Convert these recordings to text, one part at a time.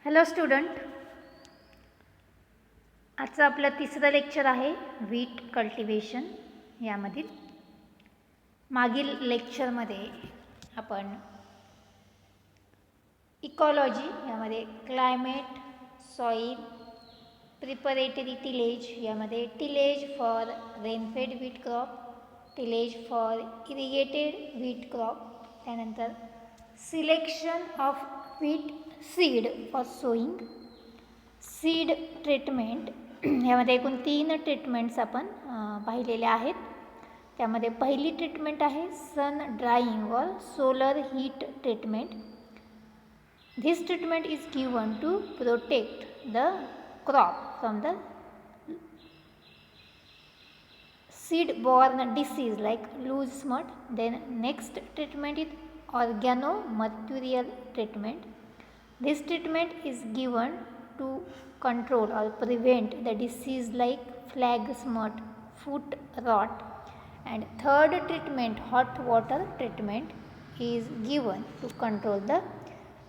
Hello student, आजचं आपलं तिसरं लेक्चर आहे व्हीट कल्टिवेशन यामधील. मागील लेक्चरमध्ये आपण इकॉलॉजी यामध्ये क्लायमेट, सॉईल, प्रिपरेटरी टिलेज यामध्ये tillage for rainfed wheat crop, tillage for irrigated wheat crop, त्यानंतर selection of wheat seed for sowing, seed treatment यामध्ये एकूण 3 ट्रीटमेंट्स आपण पाहिलेल्या आहेत. त्यामध्ये पहिली ट्रीटमेंट आहे सन ड्राईंग और solar heat treatment. This treatment is given to protect the crop from the seed-borne disease like loose smut. Then next treatment is organomercurial treatment. This treatment is given to control or prevent the disease like flag smut, foot rot. And third treatment, hot water treatment, is given to control the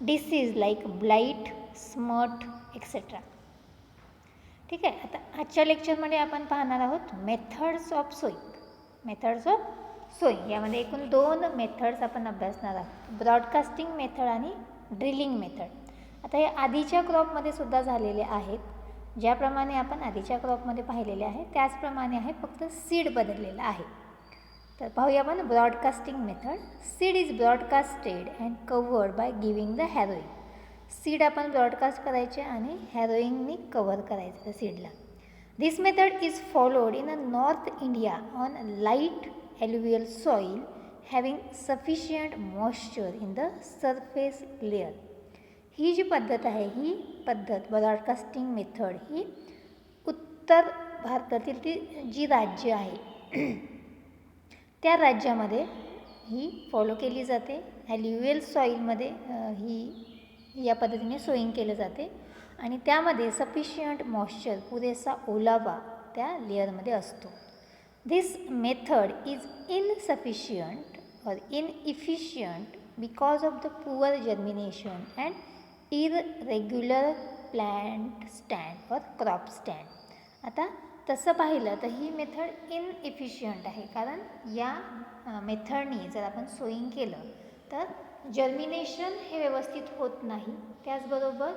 disease like blight, smut, etc. ठीक आहे. आता आजच्या लेक्चरमध्ये आपण पाहणार आहोत methods of sowing. यामध्ये एकूण 2 मेथड्स आपण अभ्यासणार आहोत, ब्रॉडकास्टिंग मेथड आणि ड्रिलिंग मेथड. आता हे आधीच्या क्रॉपमध्ये सुद्धा झालेले आहेत. ज्याप्रमाणे आपण आधीच्या क्रॉपमध्ये पाहिलेले आहे त्याचप्रमाणे आहे, फक्त सीड बदललेलं आहे. तर पाहूया आपण broadcasting method. Seed is broadcasted and covered by giving the harrowing. Seed आपण ब्रॉडकास्ट करायचे आणि हॅरोइंगनी कव्हर करायचं त्या सीडला. This method is followed in north India on light alluvial soil having sufficient moisture in the surface layer. ही जी पद्धत आहे, ही पद्धत ब्रॉडकास्टिंग मेथड ही उत्तर भारतातील ती जी राज्य आहे त्या राज्यामध्ये ही फॉलो केली जाते. ॲल्युवियल सॉईलमध्ये या पद्धतीने सोईंग केलं जाते आणि त्यामध्ये सफिशियंट मॉइश्चर, पुरेसा ओलावा त्या लेअरमध्ये असतो. दिस मेथड इज इनसफिशियंट और inefficient because of the poor germination and irregular plant stand और क्रॉप स्टँड. आता तसं पाहिलं तर ही मेथड इनइफिशियंट आहे, कारण या मेथडनी जर आपण सोईंग केलं तर जर्मिनेशन हे व्यवस्थित होत नाही. त्याचबरोबर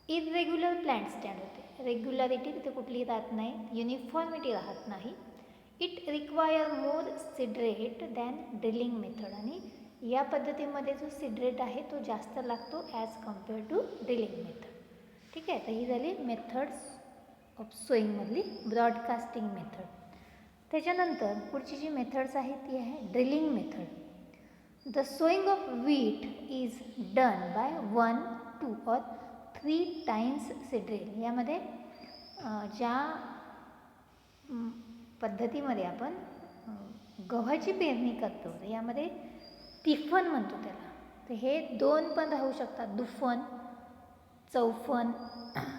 इररेग्युलर प्लांट स्टँड होते, रेग्युलरिटी तिथे कुठली राहत नाही, युनिफॉर्मिटी राहत नाही. It require more seed rate than drilling method. आणि या पद्धतीमध्ये जो सिड्रेट आहे तो जास्त लागतो as compare to drilling method. ठीक आहे. तर ही झाली मेथड्स ऑफ सोईंगमधली ब्रॉडकास्टिंग मेथड. त्याच्यानंतर पुढची जी मेथड्स आहेत ती आहे drilling method. The sowing of wheat is done by 1, 2 or 3 times seed drill. यामध्ये ज्या पद्धतीमध्ये आपण गव्हाची पेरणी करतो यामध्ये तिफन म्हणतो त्याला. तर हे 2 पण राहू शकतात, दुफन, चौफन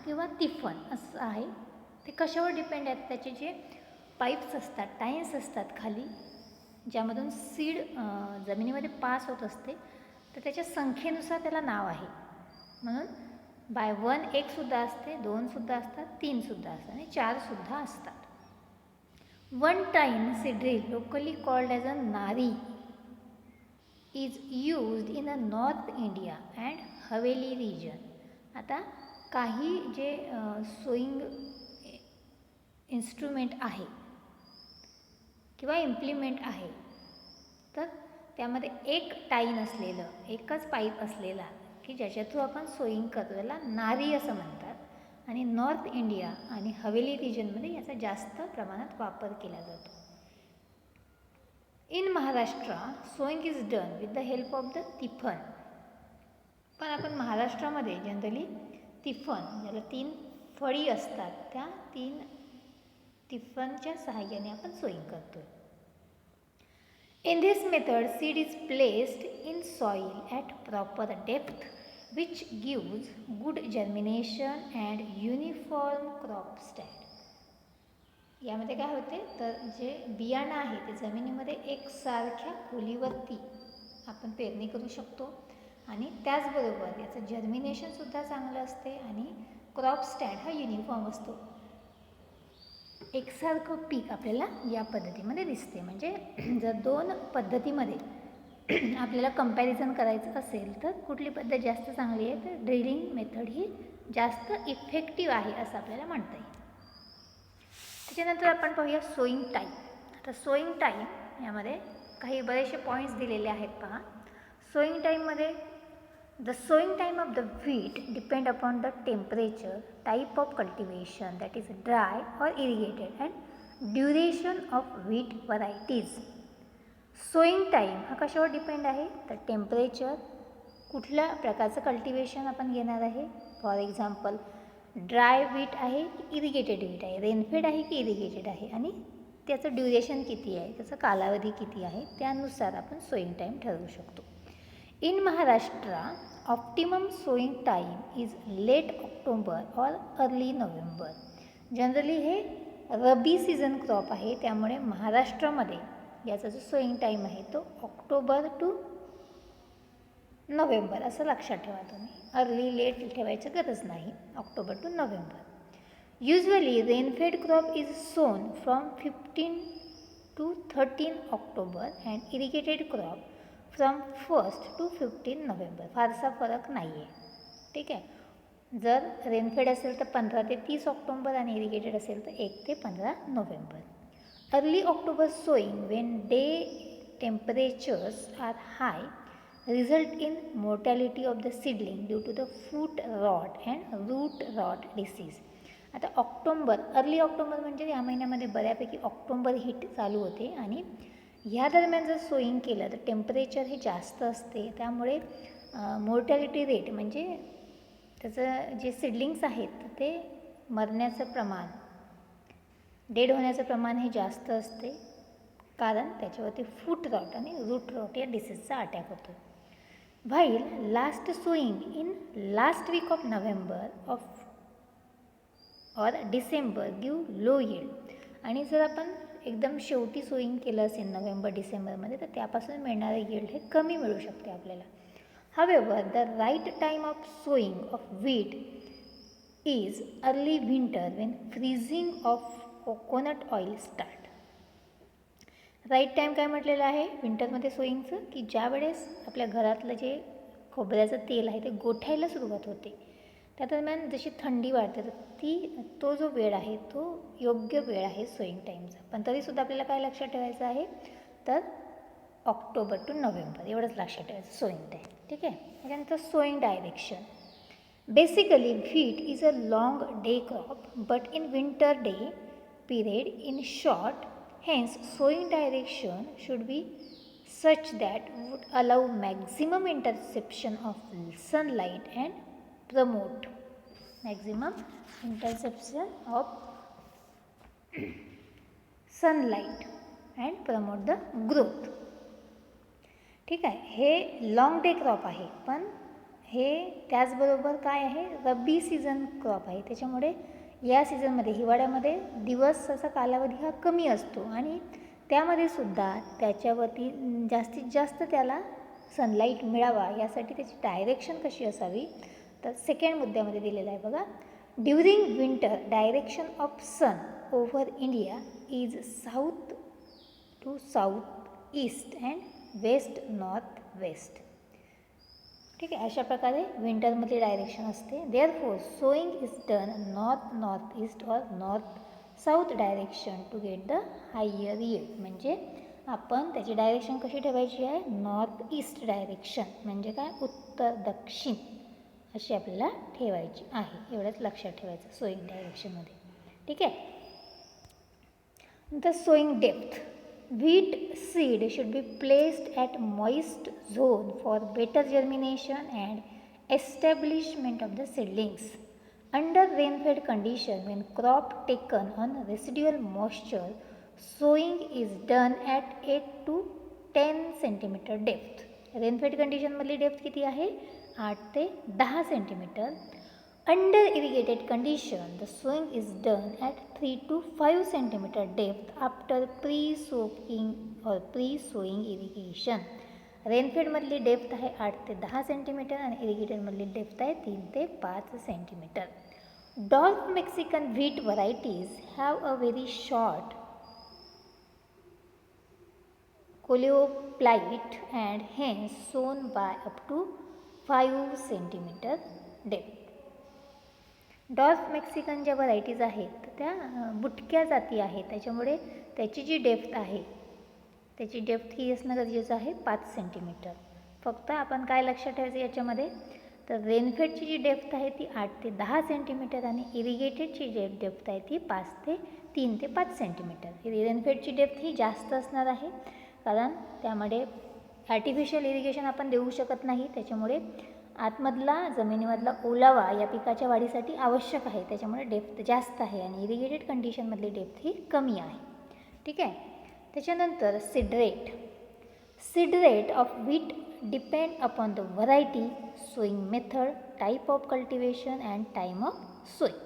किंवा तिफन असं आहे. ते कशावर डिपेंड आहेत, त्याचे जे पाईप्स असतात, टाईन्स असतात खाली, ज्यामधून सीड जमिनीमध्ये पास होत असते, तर त्याच्या संख्येनुसार त्याला नाव आहे. म्हणून बाय 1 1सुद्धा असते, 2सुद्धा असतात, 3सुद्धा असतात आणि 4सुद्धा असतात. 1 time seed drill, locally called as a nari, is used in a north India and Haveli region. आता काही जे सोईंग इन्स्ट्रुमेंट आहे किंवा इम्प्लिमेंट आहे, तर त्यामध्ये एक टाईन असलेलं, एकच पाईप असलेला की ज्याच्या थ्रू आपण सोईंग करतो त्याला नारी असं म्हणतात. आणि नॉर्थ इंडिया आणि हवेली रिजनमध्ये याचा जास्त प्रमाणात वापर केला जातो. In Maharashtra sowing is done with the help of the tifan. पण आपण महाराष्ट्रामध्ये जनरली तिफन, ज्याला 3 फळी असतात, त्या 3 तिफनच्या सहाय्याने आपण सोईंग करतो. In this method, seed is placed in soil at proper depth, which gives good germination and uniform crop stand. यामध्ये काय होते, तर जे बियाणं आहे ते जमिनीमध्ये एकसारख्या खोलीवरती आपण पेरणी करू शकतो आणि त्याचबरोबर याचं जर्मिनेशनसुद्धा चांगलं असते आणि क्रॉप स्टॅट हा युनिफॉर्म असतो. एकसारखं पीक आपल्याला या पद्धतीमध्ये दिसते. म्हणजे जर दोन पद्धतीमध्ये आपल्याला कंपॅरिझन करायचं असेल तर कुठली पद्धत जास्त चांगली आहे, तर ड्रिलिंग मेथड ही जास्त इफेक्टिव्ह आहे असं आपल्याला म्हणता येईल. त्याच्यानंतर आपण पाहूया सोईंग टाईम. आता सोईंग टाईम यामध्ये काही बरेचसे पॉईंट्स दिलेले आहेत पहा. सोईंग टाईममध्ये the sowing time of the wheat depend upon the temperature, type of cultivation that is dry or irrigated and duration of wheat varieties. Sowing time हा कशावर डिपेंड आहे, तर टेम्परेचर, कुठल्या प्रकारचं कल्टिवेशन आपण घेणार आहे. फॉर एक्झाम्पल ड्राय व्हीट आहे की इरिगेटेड व्हीट आहे, रेनफेड आहे की इरिगेटेड आहे, आणि त्याचं ड्युरेशन किती आहे, त्याचा कालावधी किती आहे, त्यानुसार आपण सोईंग टाईम ठरवू शकतो. In Maharashtra optimum sowing time is late October और अर्ली नोव्हेंबर. जनरली हे रबी सीझन क्रॉप आहे, त्यामुळे महाराष्ट्रामध्ये याचा जो सोईंग टाईम आहे तो ऑक्टोबर टू नोव्हेंबर असं लक्षात ठेवा तुम्ही. अर्ली लेट ठेवायची गरज नाही, October to November. Usually rainfed crop is sown from 15 to 13 October and irrigated crop from 1 to 15 November. फारसा फरक नाही आहे. ठीक आहे. जर रेनफेड असेल तर 15 ते 30 ऑक्टोबर आणि इरिगेटेड असेल तर 1 ते 15 November. Early October sowing when day temperatures are high result in mortality of the seedling due to the foot rot and root rot disease. आता ऑक्टोबर, अर्ली ऑक्टोबर म्हणजे या महिन्यामध्ये बऱ्यापैकी ऑक्टोबर हीट चालू होते आणि ह्या दरम्यान जर सोईंग केलं तर टेम्परेचर हे जास्त असते, त्यामुळे मोर्टॅलिटी रेट म्हणजे त्याचं जे सिडलिंग्स आहेत ते मरण्याचं प्रमाण, डेड होण्याचं प्रमाण हे जास्त असते, कारण त्याच्यावरती फूट रॉट आणि रूट रॉट या डिसीजचा अटॅक होतो. While last sowing in last week of November of or December give low yield. आणि जर आपण एकदम शेवटी सोईंग केलं असेल नोव्हेंबर डिसेंबरमध्ये तर त्यापासून मिळणारं यील्ड हे कमी मिळू शकते आपल्याला. However, the right time of sowing of wheat is early winter when freezing of coconut oil start. Right time काय म्हटलेलं आहे विंटरमध्ये सोईंगचं, की ज्या वेळेस आपल्या घरातलं जे खोबऱ्याचं तेल आहे ते गोठायला सुरुवात होते, त्या दरम्यान जशी थंडी वाढते तर तो जो वेळ आहे तो योग्य वेळ आहे सोईंग टाईमचा. पण तरीसुद्धा आपल्याला काय लक्षात ठेवायचं आहे, तर ऑक्टोबर टू नोव्हेंबर एवढंच लक्षात ठेवायचं सोईंग टाईम. ठीक आहे. त्याच्यानंतर sowing direction. Basically wheat is a long day crop but in winter day period in short. Hence, sowing direction should be such that would allow maximum interception of sunlight and promote maximum interception of sunlight and promote the growth. ठीक आहे. हे long day crop आहे, पण हे त्याचबरोबर काय आहे, रब्बी season crop आहे, त्याच्यामुळे या सीझनमध्ये हिवाळ्यामध्ये दिवसाचा कालावधी हा कमी असतो आणि त्यामध्ये सुद्धा त्याच्यावरती जास्तीत जास्त त्याला सनलाईट मिळावा यासाठी त्याची डायरेक्शन कशी असावी, तर सेकंड मुद्द्यामध्ये दिलेलं आहे बघा. During winter direction of sun over India is south to south east and west north west. ठीक आहे. अशा प्रकारे विंटरमध्ये डायरेक्शन असते. Therefore sowing is done north east or north south direction to get the higher yield. म्हणजे आपण त्याची direction कशी ठेवायची आहे, नॉर्थ ईस्ट डायरेक्शन म्हणजे काय, उत्तर दक्षिण अशी आपल्याला ठेवायची आहे. एवढंच लक्षात ठेवायचं सोईंग डायरेक्शनमध्ये. ठीक आहे. नंतर sowing depth. Wheat seed should be placed at moist zone for better germination and establishment of the seedlings. Under rain-fed condition, when crop taken on residual moisture, sowing is done at 8 to 10 cm depth. Rain-fed condition मधली depth किती आहे, 8 ते 10 cm. Under irrigated condition, the sowing is done at 3 to 5 cm depth after pre-soaking or pre-sowing irrigation. रेनफेडमधली depth आहे 8 ते 10 centimetre आणि इरिगेटेडमधली depth आहे 3 ते 5 centimetre. Dwarf Mexican wheat varieties have a very short coleoptile and hence sown by up to 5 centimeter depth. Dwarf Mexican ज्या varieties आहेत त्या बुटक्या जाती आहेत, त्याच्यामुळे त्याची जी डेप्थ आहे त्याची डेप्थ ही असणं गरजेचं आहे 5 सेंटीमीटर. फक्त आपण काय लक्षात ठेवायचं याच्यामध्ये, तर रेनफेडची जी डेप्थ आहे ती 8 ते 10 सेंटीमीटर आणि इरिगेटेडची जे डेप्थ आहे ती 3 ते 5 सेंटीमीटर. रेनफेडची डेप्थ ही जास्त असणार आहे कारण त्यामध्ये आर्टिफिशियल इरिगेशन आपण देऊ शकत नाही, त्याच्यामुळे आतमधला जमिनीमधला ओलावा या पिकाच्या वाढीसाठी आवश्यक आहे, त्याच्यामुळे डेप्थ जास्त आहे आणि इरिगेटेड कंडिशनमधली डेप्थ ही कमी आहे. ठीक आहे. त्याच्यानंतर seed rate of wheat depend upon the variety, sowing method, type of cultivation and time of sowing.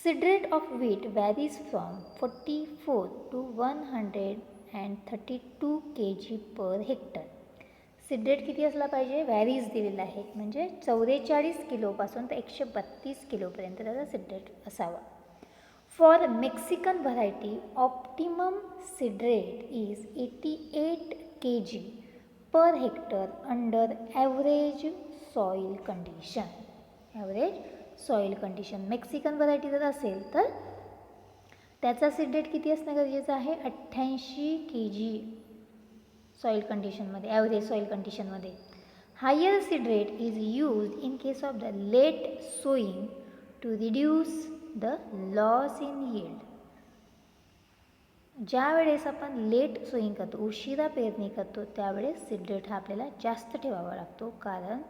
Seed rate of wheat varies from 44 to 132 kg per hectare. Seed rate किती असला पाहिजे, varies दिलेला आहे, म्हणजे 44 किलोपासून तर 132 किलोपर्यंत त्याचा सीड रेट असावा. For Mexican variety optimum seed rate is 88 kg per hectare under average soil condition. Average soil condition Mexican variety जर असेल तर त्याचा सीड रेट किती असणं गरजेचं आहे, 88 kg सॉईल कंडिशनमध्ये, ॲव्हरेज सॉईल कंडिशनमध्ये. Higher seed rate is used in case of the late sowing to reduce the loss in yield. ज्या वेळेस आपण लेट सोईंग करतो, उशिरा पेरणी करतो, त्यावेळेस सीड रेट हा आपल्याला जास्त ठेवावा लागतो, कारण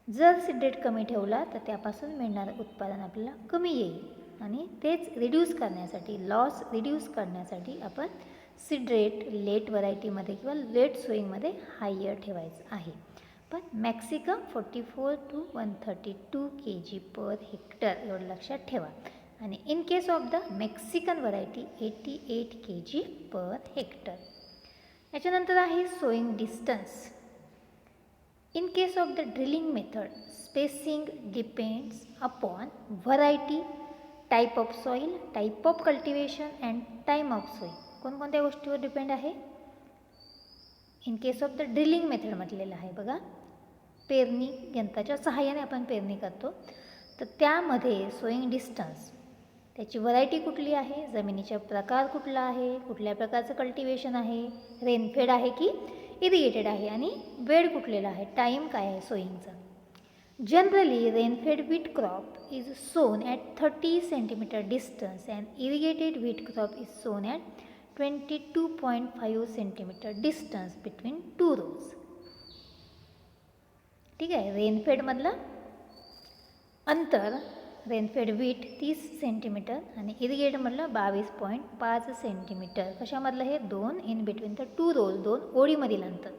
जर सीड रेट कमी ठेवला तर त्यापासून मिळणारं उत्पादन आपल्याला कमी येईल आणि तेच रिड्यूस करण्यासाठी, लॉस रिड्यूस करण्यासाठी आपण सीड रेट लेट व्हरायटीमध्ये किंवा लेट सोईंगमध्ये हायर ठेवायचं आहे. पण मॅक्सिकम 44 to 132 kg पर हेक्टर एवढं लक्षात ठेवा आणि in case of the Mexican variety 88 kg per hectare. याच्यानंतर आहे sowing distance. In case of the drilling method spacing depends upon variety, type of soil, type of cultivation and time of sowing. कोणकोणत्या गोष्टीवर depend आहे, in case of the drilling method म्हटलेलं आहे बघा, पेरणी यंत्राच्या सहाय्याने आपण पेरणी करतो, तर त्यामध्ये सोईंग डिस्टन्स, त्याची व्हरायटी कुठली आहे, जमिनीचा प्रकार कुठला आहे, कुठल्या प्रकारचं कल्टिवेशन आहे, रेनफेड आहे की इरिगेटेड आहे आणि वेळ कुठलेला आहे, टाईम काय आहे सोईंगचा. Generally rainfed wheat crop is sown at 30 centimetre distance and irrigated wheat crop is sown at 22.5 centimetre distance between 2 rows. ठीक आहे. रेनफेडमधलं अंतर, रेनफेड व्हीट 30 सेंटीमीटर आणि इरिगेटमधलं 22.5 सेंटीमीटर. कशामधलं हे, 2 इन बिटवीन द 2 rows, 2 ओळीमधील अंतर.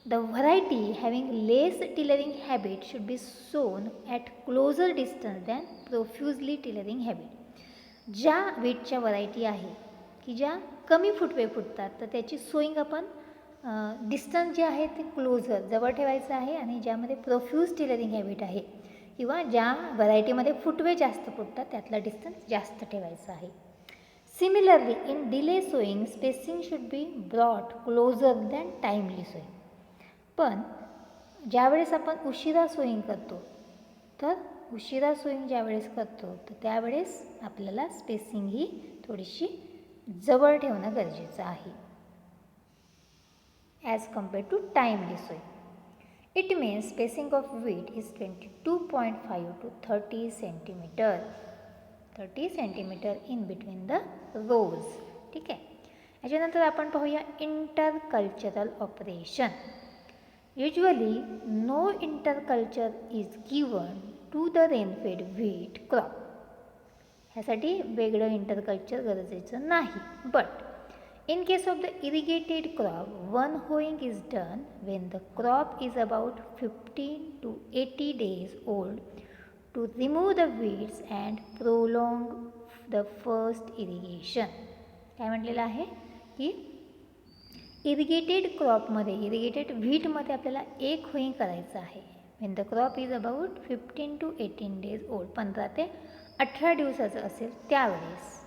The variety having less tillering habit should be sown at closer distance than profusely tillering habit. ज्या व्हीटच्या व्हरायटी आहे की ज्या कमी फुटवे फुटतात तर त्याची सोईंग आपण डिस्टन्स जे आहे ते क्लोजर जवळ ठेवायचं आहे आणि ज्यामध्ये प्रोफ्यूज टिलरिंग हॅबिट आहे किंवा ज्या व्हरायटीमध्ये फुटवे जास्त फुटतात त्यातला डिस्टन्स जास्त ठेवायचा आहे. Similarly in delay sowing spacing should be brought closer than timely sowing. पण ज्यावेळेस आपण उशिरा सोईंग करतो, तर उशिरा सोईंग ज्यावेळेस करतो तर त्यावेळेस आपल्याला स्पेसिंग ही थोडीशी जवळ ठेवणं गरजेचं आहे as compared to timely sowing. It means spacing of wheat is 22.5 to 30 centimetre. 30 centimetre in between the rows. ठीक आहे. याच्यानंतर आपण पाहूया intercultural operation. Usually no interculture is given to the rainfed wheat crop. ह्यासाठी वेगळं इंटरकल्चर गरजेचं नाही. But in case of the irrigated crop, one hoeing is done when the crop is about 15 to 80 days old to remove the weeds and prolong the first irrigation. काय म्हटलेलं आहे की irrigated क्रॉपमध्ये irrigated व्हीटमध्ये आपल्याला एक होईंग करायचं आहे. Wien the crop is about 15 to 18 days old, 15 ते 18 दिवसाचं असेल त्यावेळेस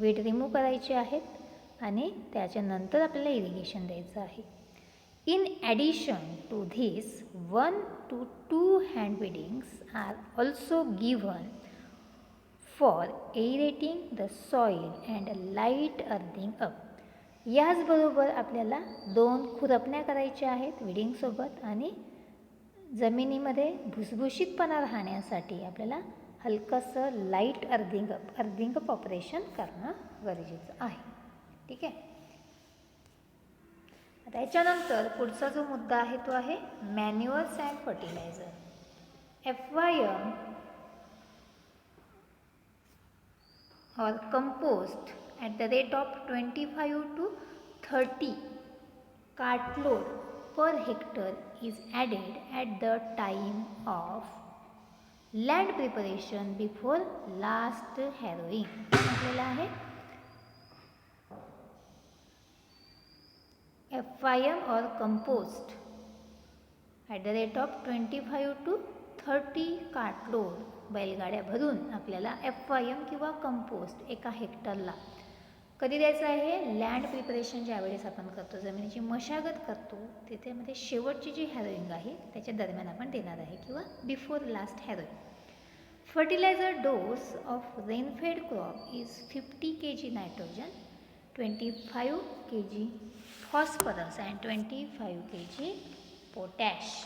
वीट रिमूव्ह करायचे आहेत आणि त्याच्यानंतर आपल्याला इरिगेशन द्यायचं आहे. In addition to this 1 to 2 hand weedings are also given for aerating the soil and light earthing up. याचबरोबर आपल्याला 2 खुरपण्या करायच्या आहेत विडिंगसोबत आणि जमिनीमध्ये भुसभुशीतपणा राहण्यासाठी आपल्याला हलकंसं लाईट अर्थिंग अप ऑपरेशन करणं गरजेचं आहे. ठीक आहे. आता याच्यानंतर पुढचा जो मुद्दा आहे तो आहे manures and fertiliser. FYM or compost at the rate of 25 to 30 cartload per hectare is added at the time of land preparation before last harrowing. म्हटलेलं आहे FYM or compost at the rate of 25 to 30 cartload बैलगाड्या भरून आपल्याला FYM किंवा compost एका हेक्टरला कधी द्यायचं आहे. लँड प्रिपरेशन ज्यावेळेस आपण करतो, जमिनीची मशागत करतो, तिथे शेवटची जी हॅरोईंग आहे त्याच्या दरम्यान आपण देणार आहे किंवा before last harrowing. Fertiliser dose of rainfed crop is 50 kg nitrogen, 25 kg phosphorus and 25 kg potash.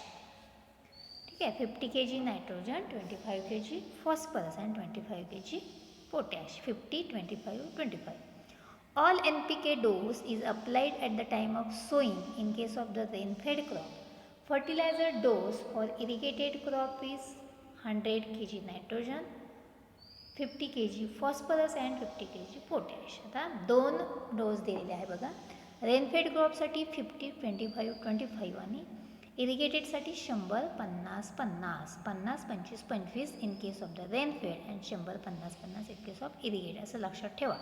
ठीक आहे. 50 kg nitrogen, 25 kg phosphorus and 25 kg potash. 50, 25, 25. All NPK dose is applied at the time of sowing in case of the rain-fed crop. Fertilizer dose for irrigated crop is 100 kg nitrogen, 50 kg phosphorus and 50 kg potash. आता 2 dose दिलेले आहे बघा. Rainfed क्रॉपसाठी 50, 25, 25 आणि इरिगेटेडसाठी 100, 50, 50, 50, 25, 25 in case of the rainfed and 100, 50, 50 in case of irrigated असं लक्षात ठेवा.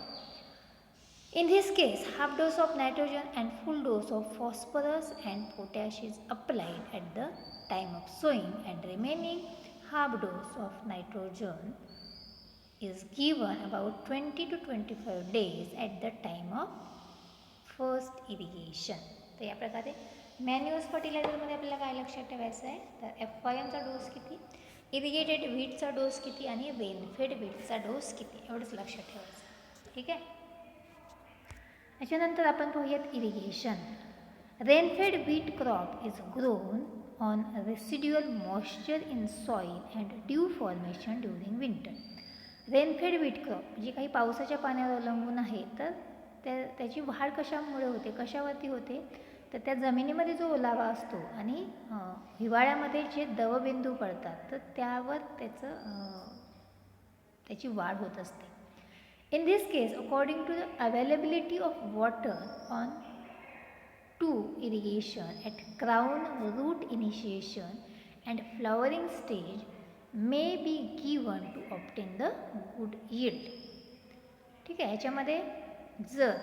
In this case, half dose of nitrogen and full dose of phosphorus and potash is applied at the time of sowing and remaining half dose of nitrogen is given about 20 to 25 days at the time of first irrigation. तर या प्रकारे manuals फर्टिलायझरमध्ये आपल्याला काय लक्षात ठेवायचं आहे तर FYMचा डोस किती, इरिगेटेड व्हीटचा डोस किती आणि रेनफेड व्हीटचा डोस किती एवढंच लक्षात ठेवायचं. ठीक आहे. याच्यानंतर आपण पाहूयात irrigation. Rainfed wheat crop is grown on residual moisture in soil and due formation during winter. Rainfed wheat crop जे काही पावसाच्या पाण्यावर अवलंबून आहे तर त्याची वाढ कशामुळे होते, कशावरती होते तर त्या जमिनीमध्ये जो ओलावा असतो आणि हिवाळ्यामध्ये जे दवबिंदू पडतात तर त्यावर त्याची वाढ होत असते. In this case according to the availability of water on to irrigation at crown root initiation and flowering stage may be given to obtain the good yield. ठीक आहे. ह्याच्यामध्ये जर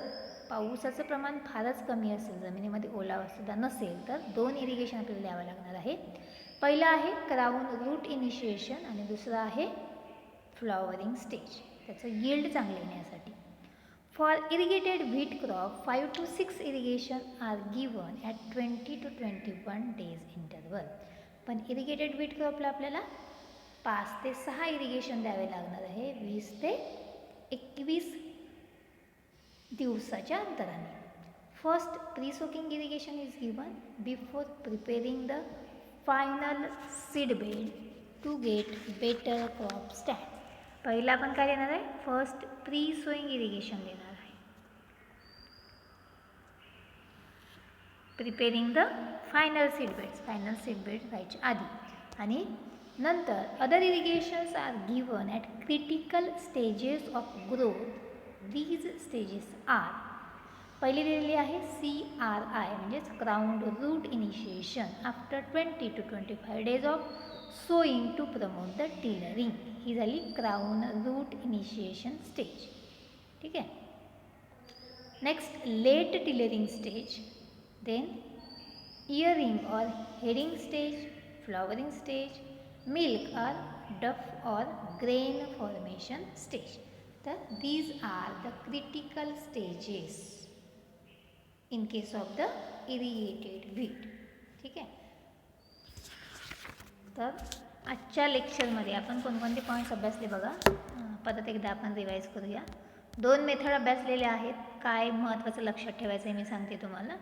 पावसाचं प्रमाण फारच कमी असेल, जमिनीमध्ये ओलावासुद्धा नसेल तर 2 इरिगेशन आपल्याला द्यावं लागणार आहे. पहिलं आहे क्राउन रूट इनिशिएशन आणि दुसरं आहे फ्लॉवरिंग स्टेज, त्याचं यील्ड चांगलं येण्यासाठी. For irrigated wheat crop 5 to 6 irrigation are given at 20 to 21 days interval. पण इरिगेटेड व्हीट क्रॉपला आपल्याला 5 ते 6 इरिगेशन द्यावे लागणार आहे 20 ते 21 दिवसाच्या अंतराने. First pre soaking irrigation is given before preparing the final seed bed to get better crop stand. पहिला आपण काय देणार आहे, फर्स्ट प्री सोईंग इरिगेशन देणार आहे, preparing the final seed beds व्हायच्या आधी. आणि नंतर other irrigations are given at critical stages of growth. These stages are, पहिली दिलेली आहे CRI म्हणजेच crowned root initiation after 20 to 25 days of sowing to promote the tillering. ही झाली क्राउन रूट इनिशिएशन स्टेज. ठीक आहे. Next late tillering stage. then earring or heading stage, flowering stage, milk or duff or grain formation stage. तर these are the critical stages in case of the irrigated wheat. ठीक आहे. तर आजच्या लेक्चरमध्ये आपण कोणकोणते पॉईंट्स अभ्यासले बघा. परत एकदा आपण रिवाईज करूया. 2 मेथड अभ्यासलेले आहेत. काय महत्त्वाचं लक्षात ठेवायचं आहे मी सांगते तुम्हाला.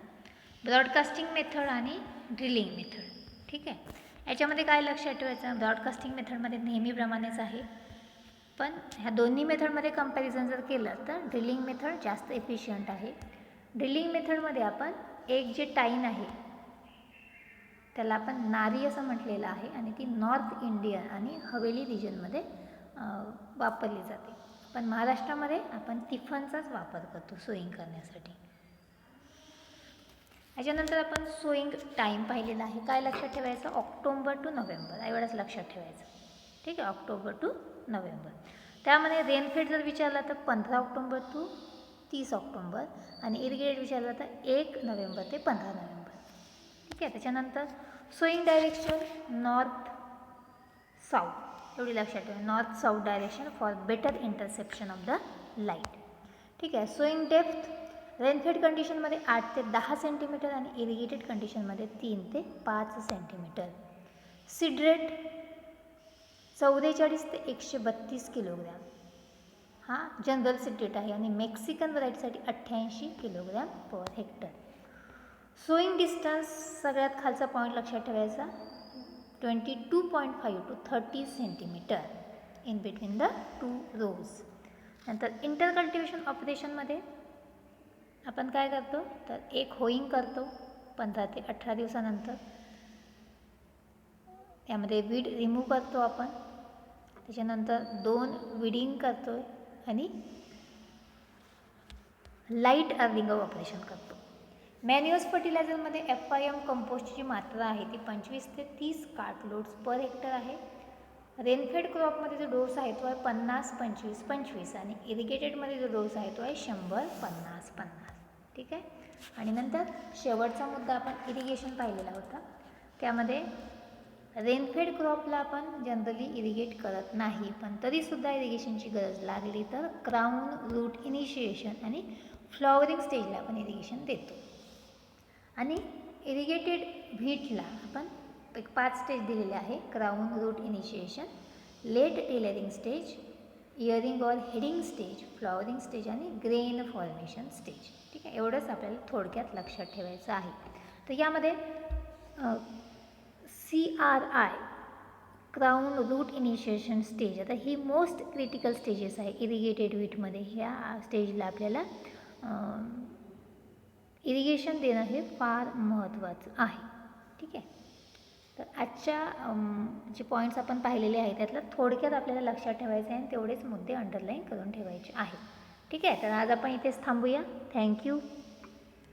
ब्रॉडकास्टिंग मेथड आणि ड्रिलिंग मेथड. ठीक आहे. याच्यामध्ये काय लक्षात ठेवायचं, ब्रॉडकास्टिंग मेथडमध्ये नेहमीप्रमाणेच आहे, पण ह्या दोन्ही मेथडमध्ये कंपॅरिझन जर केलं तर ड्रिलिंग मेथड जास्त एफिशियंट आहे. ड्रिलिंग मेथडमध्ये आपण एक जे टाईन आहे त्याला आपण नारी असं म्हटलेलं आहे आणि ती नॉर्थ इंडियन आणि हवेली रिजनमध्ये वापरली जाते. पण महाराष्ट्रामध्ये आपण तिफनचाच वापर करतो सोईंग करण्यासाठी. याच्यानंतर आपण सोईंग टाईम पाहिलेला आहे. काय लक्षात ठेवायचं, ऑक्टोबर टू नोव्हेंबर एवढंच लक्षात ठेवायचं. ठीक आहे, ऑक्टोबर टू नोव्हेंबर. त्यामध्ये रेनफेड जर विचारला तर 15 ऑक्टोबर टू 30 ऑक्टोबर आणि इरिगेटेड विचारला तर 1 नोव्हेंबर ते 15 नोव्हेंबर. ठीक आहे. त्याच्यानंतर सोईंग डायरेक्शन नॉर्थ साऊथ एवढी लक्षात ठेवा. North south direction for better interception of the light. ठीक आहे. सोईंग डेप्थ रेनफेड कंडिशनमध्ये 8 ते 10 सेंटीमीटर आणि इरिगेटेड कंडिशनमध्ये 3 ते 5 सेंटीमीटर. सीड रेट 44 ते 132 किलोग्रॅम हा जनरल सीड रेट आहे आणि मेक्सिकन व्हरायटीसाठी 88 kilogram per hectare. Sowing distance सगळ्यात खालचा पॉईंट लक्षात ठेवायचा 22.5 to 30 centimetre in between the 2 rows. नंतर इंटर कल्टिवेशन ऑपरेशनमध्ये आपण काय करतो तर एक होईंग करतो 15 ते 18 दिवसानंतर. यामध्ये वीड रिमूव्ह करतो आपण. त्याच्यानंतर 2 विडिंग करतो आणि लाईट अर्लिंग ऑपरेशन करतो. मॅन्युअल्स फर्टिलायझरमध्ये FIM कंपोस्टची मात्रा आहे ती 25 ते 30 कार्टलोड्स पर हेक्टर आहे. रेनफेड क्रॉपमध्ये जो डोस आहे तो आहे 50, 25, 25 आणि इरिगेटेडमध्ये जो डोस आहे तो आहे 100, 50, 50. ठीक आहे. आणि नंतर शेवटचा मुद्दा आपण इरिगेशन पाहिलेला होता. त्यामध्ये रेनफेड क्रॉपला आपण जनरली इरिगेट करत नाही, पण तरीसुद्धा इरिगेशनची गरज लागली तर क्राऊन रूट इनिशिएशन आणि फ्लॉवरिंग स्टेजला आपण इरिगेशन देतो. आणि इरिगेटेड व्हीटला आपण एक 5 स्टेज दिलेले आहे. Crown root initiation, late tillering stage, earing और हेडिंग स्टेज, फ्लॉवरिंग स्टेज आणि ग्रेन फॉर्मेशन स्टेज. ठीक आहे. एवढंच आपल्याला थोडक्यात लक्षात ठेवायचं आहे. तर यामध्ये CRI crown root initiation stage आता ही मोस्ट क्रिटिकल स्टेजेस आहे इरिगेटेड व्हीटमध्ये. ह्या स्टेजला आपल्याला इरिगेशन देणं हे फार महत्त्वाचं आहे. ठीक आहे. तर आजच्या जे पॉईंट्स आपण पाहिलेले आहेत त्यातलं थोडक्यात आपल्याला लक्षात ठेवायचं आहे आणि तेवढेच मुद्दे अंडरलाईन करून ठेवायचे आहेत. ठीक आहे. तर आज आपण इथेच थांबूया. थँक्यू.